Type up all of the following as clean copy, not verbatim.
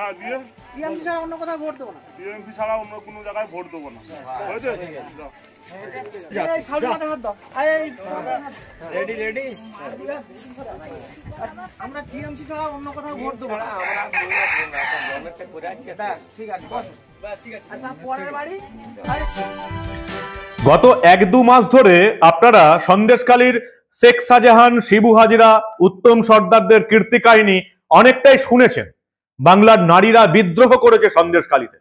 হ্যাঁ দিয়ে টিএমসি ছাড়া অন্য কোথাও ভোট দেবো না। টিএমসি ছাড়া অন্য কোনো জায়গায় ভোট দেবো না। হয়েছে? যাও। এই সামনে মাথায় হাত দাও। এই রেডি রেডি আমরা টিএমসি ছাড়া অন্য কোথাও ভোট দেবো না। গভর্নমেন্টটা করে আছে। ব্যাস ঠিক আছে বসো। বাস ঠিক আছে। আর তার পরের বাড়ি গত 1-2 মাস ধরে আপনারা সন্দেশখালীর শেখ শাহজাহান, শিবু হাজরা, উত্তম সর্দারদের কীর্তি কাহিনী অনেকটাই শুনেছেন। বাংলার নারীরা বিদ্রোহ করেছে সন্দেশখালীতে।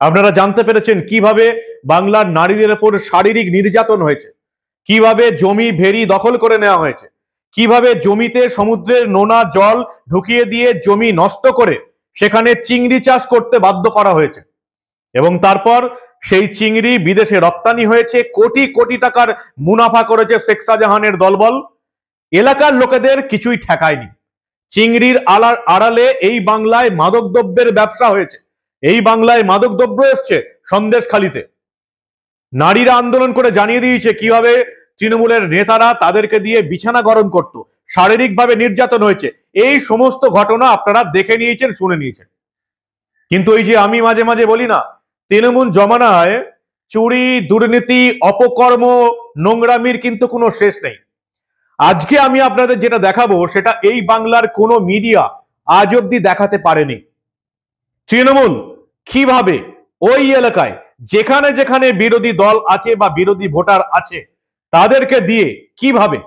আপনারা জানতে পেরেছেন কিভাবে বাংলার নারীদের উপর শারীরিক নির্যাতন হয়েছে, কিভাবে জমি ভেড়ি দখল করে নেওয়া হয়েছে, কিভাবে জমিতে সমুদ্রের নোনা জল ঢুকিয়ে দিয়ে জমি নষ্ট করে সেখানে চিংড়ি চাষ করতে বাধ্য করা হয়েছে এবং তারপর সেই চিংড়ি বিদেশে রপ্তানি হয়েছে, কোটি কোটি টাকার মুনাফা করেছে শেখ শাহজাহানের দলবল। এলাকার লোকেদের কিছুই ঠেকায়নি। চিংড়ির আড়ালে এই বাংলায় মাদকদ্রব্যের ব্যবসা হয়েছে, এই বাংলায় মাদকদ্রব্য এসছে সন্দেশখালীতে। নারীরা আন্দোলন করে জানিয়ে দিয়েছে কিভাবে তৃণমূলের নেতারা তাদেরকে দিয়ে বিছানা গরম করত, শারীরিকভাবে নির্যাতন হয়েছে। এই সমস্ত ঘটনা আপনারা দেখে নিয়েছেন, শুনে নিয়েছেন। কিন্তু এই যে আমি মাঝে মাঝে বলি না, তৃণমূল জমানায় চুরি, দুর্নীতি, অপকর্ম, নোংরামির কিন্তু কোনো শেষ নেই। আজকে আমি আপনাদের যেটা দেখাবো সেটা এই বাংলার কোনো মিডিয়া আজ অব্দি দেখাতে পারেনি। তৃণমূল কিভাবে ওই এলাকায় যেখানে যেখানে বিরোধী দল আছে বা বিরোধী ভোটার আছে তাদেরকে দিয়ে কিভাবে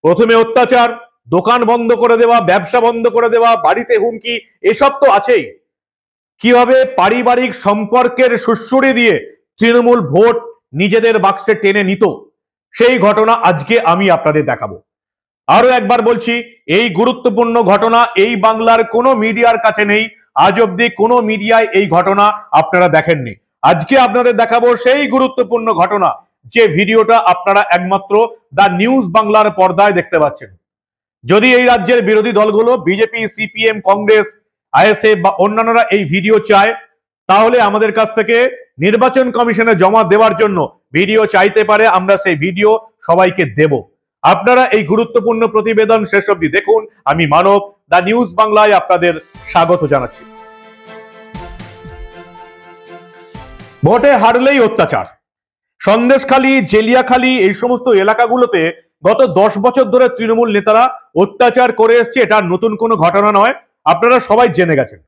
প্রথমে অত্যাচার, দোকান বন্ধ করে দেওয়া, ব্যবসা বন্ধ করে দেওয়া, বাড়িতে হুমকি, এসব তো আছেই। কিভাবে পারিবারিক সম্পর্কের সুড়সুড়ি দিয়ে তৃণমূল ভোট নিজেদের বাক্সে টেনে নিত, সেই ঘটনা আজকে আমি আপনাদের দেখাবো। আরো একবার বলছি, এই গুরুত্বপূর্ণ ঘটনা এই বাংলার কোনো মিডিয়ার কাছে নেই। আজ অব্দি কোনো মিডিয়ায় এই ঘটনা আপনারা দেখেননি। আজকে আপনাদের দেখাবো সেই গুরুত্বপূর্ণ ঘটনা যে ভিডিওটা আপনারা একমাত্র দা নিউজ বাংলার পর্দায় দেখতে পাচ্ছেন। যদি এই রাজ্যের বিরোধী দলগুলো বিজেপি, সিপিএম, কংগ্রেস, আইএসএফ বা অন্যান্যরা এই ভিডিও চায়, তাহলে আমাদের কাছ থেকে নির্বাচন কমিশনে জমা দেওয়ার জন্য ভিডিও চাইতে পারে। আমরা সেই ভিডিও সবাইকে দেব। আপনারা এই গুরুত্বপূর্ণ প্রতিবেদন শেষ অবধি দেখুন। আমি মানব, দা নিউজ বাংলায় আপনাদের স্বাগত জানাচ্ছি। ভোটে হারলেই অত্যাচার। সন্দেশখালী, জেলিয়াখালী এই সমস্ত এলাকাগুলোতে গত 10 বছর ধরে তৃণমূল নেতারা অত্যাচার করে এসছে। এটা নতুন কোনো ঘটনা নয়, আপনারা সবাই জেনে গেছেন।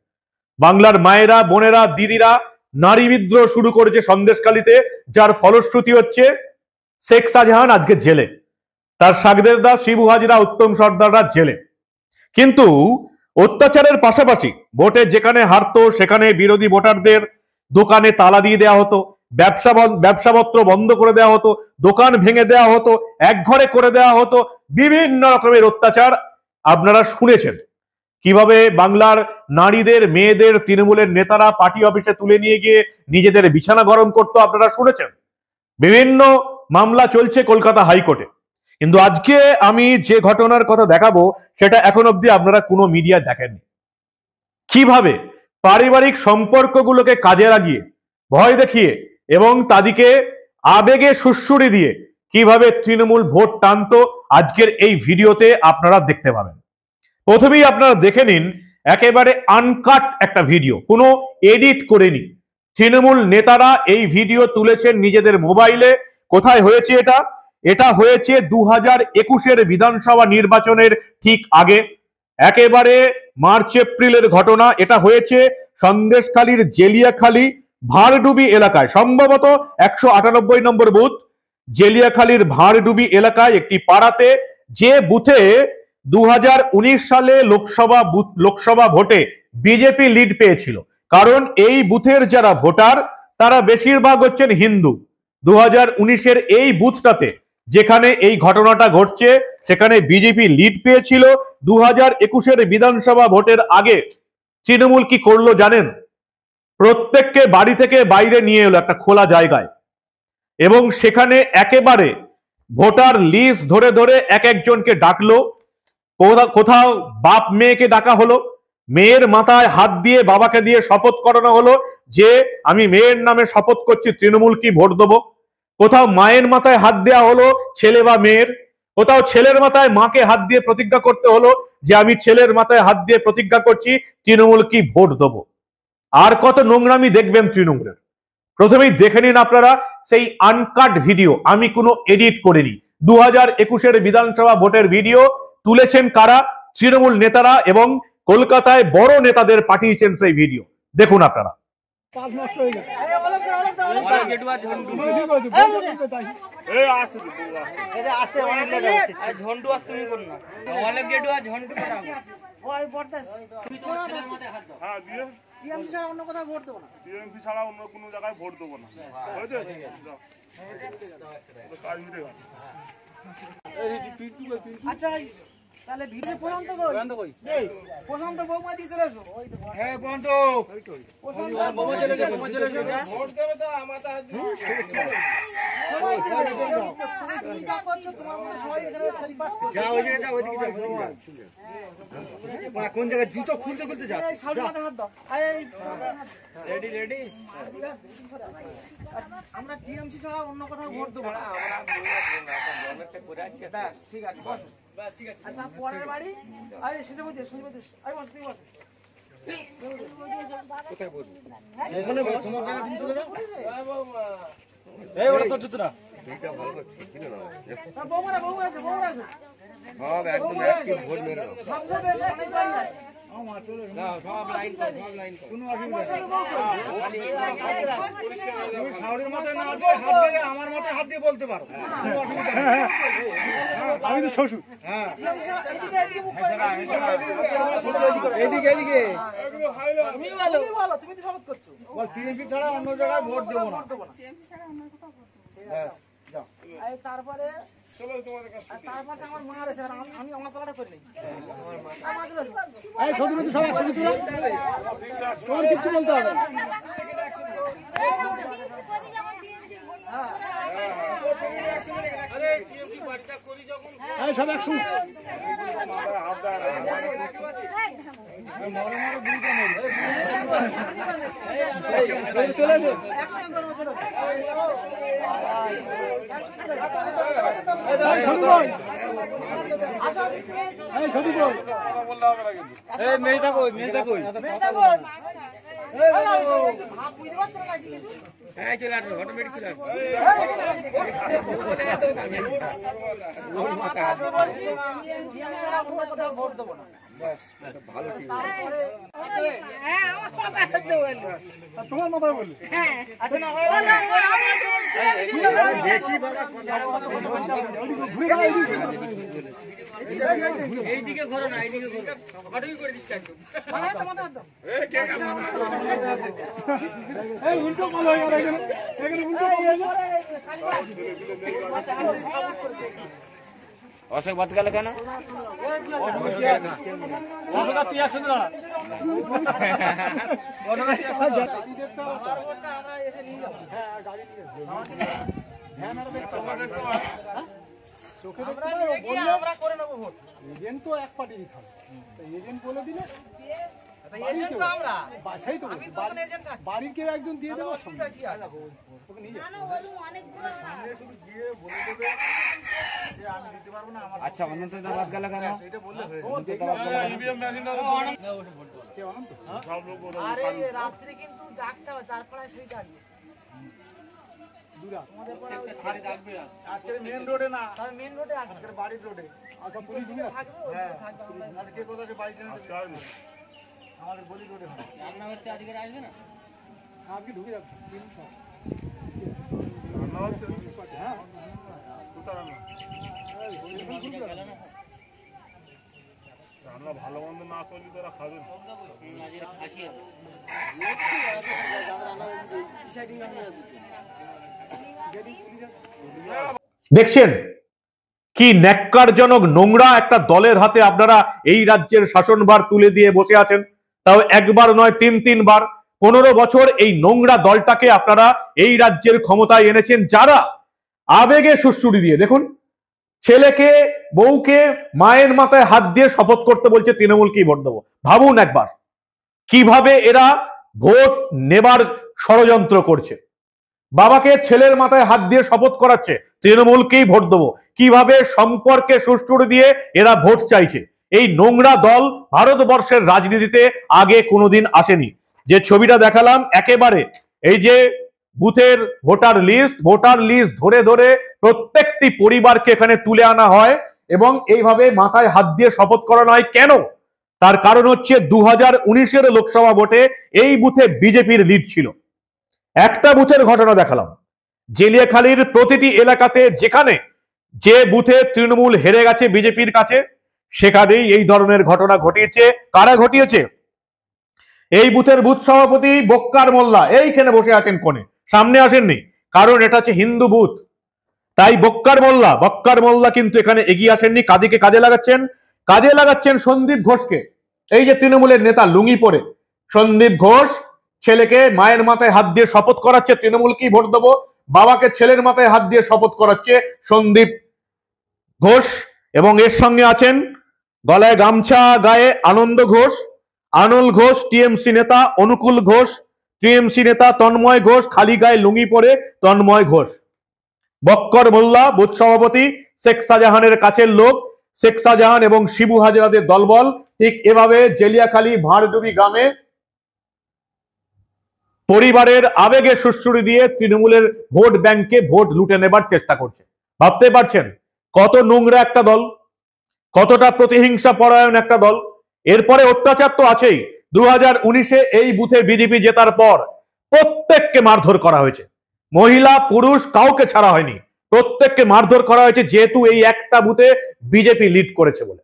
বাংলার মায়েরা, বোনেরা, দিদিরা নারী বিদ্রোহ শুরু করেছে সন্দেশখালীতে, যার ফলশ্রুতি হচ্ছে শেখ শাহজাহান আজকে জেলে, তার সাগদেরদা, শিবু হাজরা, উত্তম সর্দাররা জেলে। কিন্তু অত্যাচারের পাশাপাশি ভোটে যেখানে হারতো সেখানে বিরোধী ভোটারদের দোকানে তালা দিয়ে দেওয়া হতো, ব্যবসাপত্র বন্ধ করে দেওয়া হতো, দোকান ভেঙে দেওয়া হতো, একঘরে করে দেওয়া হতো, বিভিন্ন রকমের অত্যাচার আপনারা শুনেছেন। কিভাবে বাংলার নারীদের, মেয়েদের তৃণমূলের নেতারা পার্টি অফিসে তুলে নিয়ে গিয়ে নিজেদের বিছানা গরম করতো, আপনারা শুনেছেন। বিভিন্ন মামলা চলছে কলকাতা হাইকোর্টে। কিন্তু আজকে আমি যে ঘটনার কথা দেখাবো সেটা এখন অব্দি আপনারা কোনো মিডিয়া দেখেননি। কিভাবে পারিবারিক সম্পর্কগুলোকে কাজে লাগিয়ে, ভয় দেখিয়ে এবং তাদেরকে আবেগে সুড়সুড়ি দিয়ে কিভাবে তৃণমূল ভোট টানতো, আজকের এই ভিডিওতে আপনারা দেখতে পাবেন। প্রথমেই আপনারা দেখে নিন একেবারে আনকাট একটা ভিডিও, কোনো এডিট করেনি। তৃণমূল নেতারা এই ভিডিও তুলেছেন নিজেদের মোবাইলে। কোথায় হয়েছে এটা? এটা হয়েছে 2021-এর বিধানসভা নির্বাচনের ঠিক আগে, একেবারে মার্চ এপ্রিলের ঘটনা। এটা হয়েছে সন্দেশখালীর জেলিয়াখালী ভাঁড়ডুবি এলাকায়, সম্ভবত 198 নম্বর বুথ, জেলিয়াখালীর ভাঁড়ডুবি এলাকায় একটি পাড়াতে, যে বুথে 2019 সালে লোকসভা ভোটে বিজেপি লিড পেয়েছিল। কারণ এই বুথের যারা ভোটার তারা বেশিরভাগ হচ্ছেন হিন্দু। 2019-এর এই বুথটাতে যেখানে এই ঘটনাটা ঘটছে সেখানে বিজেপি লিড পেয়েছিল। 2021-এর বিধানসভা ভোটের আগে তৃণমূল কি করলো জানেন? প্রত্যেককে বাড়ি থেকে বাইরে নিয়ে এলো একটা খোলা জায়গায় এবং সেখানে একেবারে ভোটার লিস্ট ধরে ধরে এক একজনকে ডাকলো। কোথাও বাপ মেয়েকে ডাকা হলো, মেয়ের মাথায় হাত দিয়ে বাবাকে দিয়ে শপথ করানো হলো যে আমি মেয়ের নামে শপথ করছি তৃণমূল কি ভোট দেবো। কোথাও মায়ের মাথায় হাত দেওয়া হলো, ছেলে বা মেয়ের। কোথাও ছেলের মাথায় মাকে হাত দিয়ে প্রতিজ্ঞা করতে হলো যে আমি ছেলের মাথায় হাত দিয়ে প্রতিজ্ঞা করছি তৃণমূল কি ভোট দেবো। আর কত নোংরামি দেখবেন তৃণমূলের। প্রথমেই দেখে নিন আপনারা সেই আনকাট ভিডিও, আমি কোনো এডিট করিনি। 2021-এর বিধানসভা ভোটের ভিডিও তুলেছেন কারা? তৃণমূল নেতারা, এবং কলকাতায় বড় নেতাদের পাঠিয়েছেন সেই ভিডিও। দেখুন আপনারা। ঝন্টু আর তুমি করো না, অনেক গেটু আর ঝন্টু করাবো। হ্যাঁ দিয়ে টিএমসি ছাড়া অন্য কোথাও ভোট দেবো না। টিএমসি ছাড়া অন্য কোনো জায়গায় ভোট দেবো না, বুঝেছে? যাও। তো কাজ মিটে গেল। আচ্ছা তাহলে ভিড়ে প্রশান্ত কই? প্রশান্ত বৌমা দিয়ে চলে এসো। হ্যাঁ প্রশান্ত বৌমা চলে গেছে, বৌমা চলে গেছে। ভোট দেবে তো আমার তো হাত দিয়ে। সবাই তুমি যা করছো তোমার মধ্যে সবাই এখানে সারি পাচ্ছে। যাও ওইদিকে যাও, ওইদিকে যাও, ওইদিকে যাও। কোন জায়গায় জুতো খুলতে খুলতে যাও। এই সামনে মাথা হাত দাও। Ready ready. আমরা টিএমসি ছাড়া অন্য কোথাও ভোট দেবো না। গভর্নমেন্টটা করে আছে। ব্যাস ঠিক আছে, বসো। ব্যাস ঠিক আছে। আচ্ছা পরের বাড়ি আরে সেটা বলতে শুনবে, আই বস তুই বস। কোথায় বস? এখানে বস, তোমার জায়গা তুমি চলে যাও। এই ওটা তো জুতরা। এইটা ভালো করছিস কিনা না? হ্যাঁ বৌমারা বৌমা আছে, বৌমা আছে। সব একদম অ্যাক্টিভ ভোট মেরে দাও। সব বেশি অনেক লাইন আছে। না সব লাইন কর, সব লাইন কর। কোনো অসুবিধা নেই। তুমি সাউরির মতে না দিয়ে হাত দিয়ে আমার মতে হাত দিয়ে বলতে পারো। কোনো অসুবিধা নেই। আমি তো শ্বশুর। হ্যাঁ এদিকে এদিকে মুখ করে। এদিকে এদিকে। তুমি বলো, তুমি তো শপথ করছো। বল টিএমসি ছাড়া অন্য জায়গায় ভোট দেব না। টিএমসি ছাড়া অন্য কোথাও ভোট দেব না। যাও। এই তারপরে চলো তোমাদের কাছে। তারপরে আমার মা আছে, আমি আমার তলাটা করে নেই। আমার চলে। এই সদুর তো সব একসাথে চলো। তোমার কিছু বলতে হবে না। আরে টিএমসি পার্টিটা করি যখন এই সব একসাথে হাত দাও। মরে মরে বুড়িটা মরে। এই চলে এসো। একসাথে করো চলো। এই সদু কই? আচ্ছা এই সদু কই? কথা বলতে হবে না কিন্তু। এই মেয়েটা কই? মেয়েটা কই? মেয়েটা কই? এই ভাব বুঝতে পারছ না কি কিছু? এই চলে আসো, অটোমেটিক চলে আসো। আমার মাথা হাত বলছি টিএমসি ছাড়া অন্য কোথাও ভোট দেব না। বাস এটা ভালো ঠিক আছে। হ্যাঁ আমার কথা হাত বল। তোমার মাথা বল। হ্যাঁ আচ্ছা না হয় বেশি বড় কথা ঘুরে গেল এইদিকে ঘোরো না, এইদিকে ঘোরো। সবাই করে দিচ্ছ একদম। মাথা হাত মাথা হাত। এই কে কাম মাথা হাত। এই উল্টো বল হয়ে গেল এখানে। এখানে উল্টো বল হয়ে গেল। অশোক বাদ গেল কেন? অশোক তুই একসাথে দাঁড়া। আমরা এসে নিয়ে যাব। হ্যাঁ গাড়ি নিয়ে যাব। হ্যাঁ ম্যাডাম চোখে দেখতে পারো, আমরা করে নেব ভোট। এজেন্ট তো এক পার্টিরই থাকে, এজেন্ট বলে দিলে এজেন্ট তো আমরা সেই তো বাড়ির কেউ একজন দিয়ে দেবো। অসুবিধা কি আছে? তোকে নিয়ে যাবো সামনে, শুধু গিয়ে বলে দেবে যে আমি দিতে পারবো না। আমার আচ্ছা অনন্ত দা বাদ গেল কেন? এটা বললে হয়ে যাবে। ইভিএম মেশিনটা কে অনন্ত? সব লোক বলে আরে রাত্রি কিন্তু জাগতে হবে, চারপাড়ায় সেই জাগবে। তোমাদের পরে ছেড়ে থাকবে আজকে মেইন রোডে না, তাহলে মেইন রোডে আজকে বাড়ির রোডে। আচ্ছা পুলিশ থাকবে, হ্যাঁ আজকে কোথা থেকে বাড়ি টেনে দেবে? আমাদের গলি রোডে হবে। রান্না হচ্ছে আজকে আসবে না? আজকে ঢুকে যাচ্ছে তিন সব রান্না হচ্ছে। হ্যাঁ কোথা রান্না? রান্না ভালো মন্দ না করলে তোরা খাবে না। দেখছেন কি ন্যাক্কারজনক নোংরা একটা দলের হাতে আপনারা এই রাজ্যের শাসনভার তুলে দিয়ে বসে আছেন, তাও একবার নয় তিনবার। 15 বছর এই নোংরা দলটাকে আপনারা এই রাজ্যের ক্ষমতায় এনেছেন, যারা আবেগে সুড়সুড়ি দিয়ে, দেখুন ছেলেকে বউকে মায়ের মাথায় হাত দিয়ে শপথ করতে বলছে তৃণমূলকেই ভোট দেবো। ভাবুন একবার কিভাবে এরা ভোট নেবার ষড়যন্ত্র করছে। বাবাকে ছেলের মাথায় হাত দিয়ে শপথ করাচ্ছে তৃণমূলকেই ভোট দেবো। কিভাবে সম্পর্কে সুষ্ঠুরে দিয়ে এরা ভোট চাইছে। এই নোংরা দল ভারতবর্ষের রাজনীতিতে আগে কোনোদিন আসেনি। যে ছবিটা দেখালাম একেবারে এই যে বুথের ভোটার লিস্ট ধরে ধরে প্রত্যেকটি পরিবারকে এখানে তুলে আনা হয় এবং এইভাবে মাথায় হাত দিয়ে শপথ করানো হয়। কেন? তার কারণ হচ্ছে 2019-এর লোকসভা ভোটে এই বুথে বিজেপির লিড ছিল। একটা বুথের ঘটনা দেখালাম, জেলিয়াখালীর প্রতিটি এলাকাতে যেখানে যে বুথে তৃণমূল হেরে গেছে বিজেপির কাছে সেখানেই এই ধরনের ঘটনা ঘটিয়েছে। কারা ঘটিয়েছে? এই বুথের বুথ সভাপতি বক্কার মোল্লা এইখানে বসে আছেন কোণে, সামনে আসেননি, কারণ এটা হচ্ছে হিন্দু বুথ। তাই বক্কার মোল্লা কিন্তু এখানে এগিয়ে আসেননি। কাদিকে কাজে লাগাচ্ছেন সন্দীপ ঘোষকে। এই যে তৃণমূলের নেতা লুঙ্গি পরে সন্দীপ ঘোষ ছেলেকে মায়ের মাথায় হাত দিয়ে শপথ করাচ্ছে তৃণমূলকেই ভোট দেবো, বাবাকে ছেলের মাথায় হাত দিয়ে শপথ করাচ্ছে সন্দীপ ঘোষ। এবং এর সঙ্গে আছেন গলায় গামছা গায়ে আনল ঘোষ টিএমসি নেতা, অনুকূল ঘোষ টিএমসি নেতা, তন্ময় ঘোষ খালি গায়ে লুঙ্গি পরে তন্ময় ঘোষ। বক্কর মোল্লা বুথ সভাপতি, শেখ শাহজাহানের কাছের লোক, শেখ শাহজাহান এবং শিবু হাজরাদের দলবল। ঠিক এভাবে জেলিয়াখালী ভাঁড়ডুবি গ্রামে পরিবারের আবেগে সুশ্রুড়ি দিয়ে তৃণমূলের ভোট ব্যাংকে ভোট লুটে নেবার চেষ্টা করছে। ভাবতে পারছেন কত নোংরা একটা দল, কতটা প্রতিহিংসা পরায়ণ একটা দল। এরপরে অত্যাচার তো আছেই। 2019-এ এই বুথে বিজেপি জেতার পর প্রত্যেককে মারধর করা হয়েছে, মহিলা পুরুষ কাউকে ছাড়া হয়নি, প্রত্যেককে মারধর করা হয়েছে, যেহেতু এই একটা বুথে বিজেপি লিড করেছে বলে।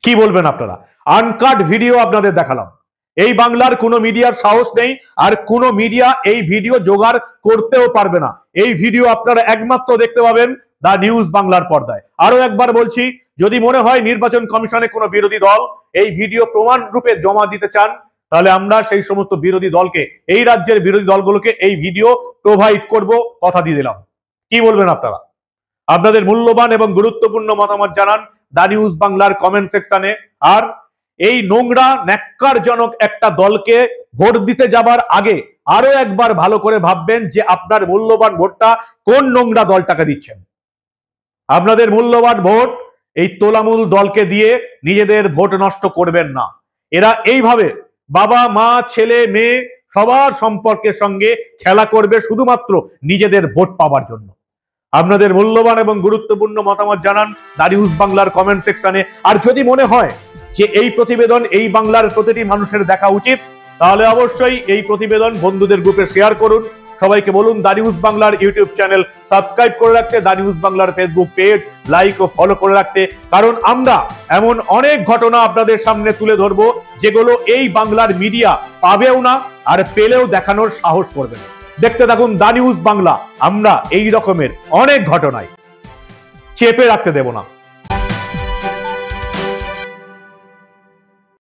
কি বলবেন আপনারা? আনকাট ভিডিও আপনাদের দেখালাম। এই বাংলার কোনো মিডিয়ার সাহস নেই, আর কোনো মিডিয়া এই ভিডিও জোগাড় করতেও পারবে না। এই ভিডিও আপনারা একমাত্র দেখতে পাবেন দা নিউজ বাংলার পর্দায়। আরো একবার বলছি, যদি মনে হয় নির্বাচন কমিশনে কোনো বিরোধী দল এই ভিডিও প্রমাণ রূপে জমা দিতে চান, তাহলে আমরা সেই সমস্ত বিরোধী দলকে, এই রাজ্যের বিরোধী দলগুলোকে এই ভিডিও প্রোভাইড করব, কথা দিয়ে দিলাম। কি বলবেন আপনারা? আপনাদের মূল্যবান এবং গুরুত্বপূর্ণ মতামত জানান দা নিউজ বাংলার কমেন্ট সেকশনে। আর এই নোংরা ন্যাক্কারজনক একটা দলকে ভোট দিতে যাবার আগে আরো একবার ভালো করে ভাববেন যে আপনার মূল্যবান ভোটটা কোন নোংরা দলটাকে দিচ্ছেন। আপনাদের মূল্যবান ভোট এই তোলামূল দলকে দিয়ে নিজেদের ভোট নষ্ট করবেন না। এরা এইভাবে বাবা মা ছেলে মেয়ে সবার সম্পর্কের সঙ্গে খেলা করবে শুধুমাত্র নিজেদের ভোট পাওয়ার জন্য। আপনাদের মূল্যবান এবং গুরুত্বপূর্ণ মতামত জানান দা নিউজ বাংলার কমেন্ট সেকশনে। আর যদি মনে হয় যে এই প্রতিবেদন এই বাংলার প্রতিটি মানুষের দেখা উচিত, তাহলে অবশ্যই এই প্রতিবেদন বন্ধুদের গ্রুপে শেয়ার করুন। সবাইকে বলুন দা নিউজ বাংলার ইউটিউব চ্যানেল সাবস্ক্রাইব করে রাখতে, দা নিউজ বাংলার ফেসবুক পেজ লাইক ও ফলো করে রাখতে, কারণ আমরা এমন অনেক ঘটনা আপনাদের সামনে তুলে ধরবো যেগুলো এই বাংলার মিডিয়া পাবেও না, আর পেলেও দেখানোর সাহস করবে না। দেখতে থাকুন দা নিউজ বাংলা, আমরা এই রকমের অনেক ঘটনায় চেপে রাখতে দেব না।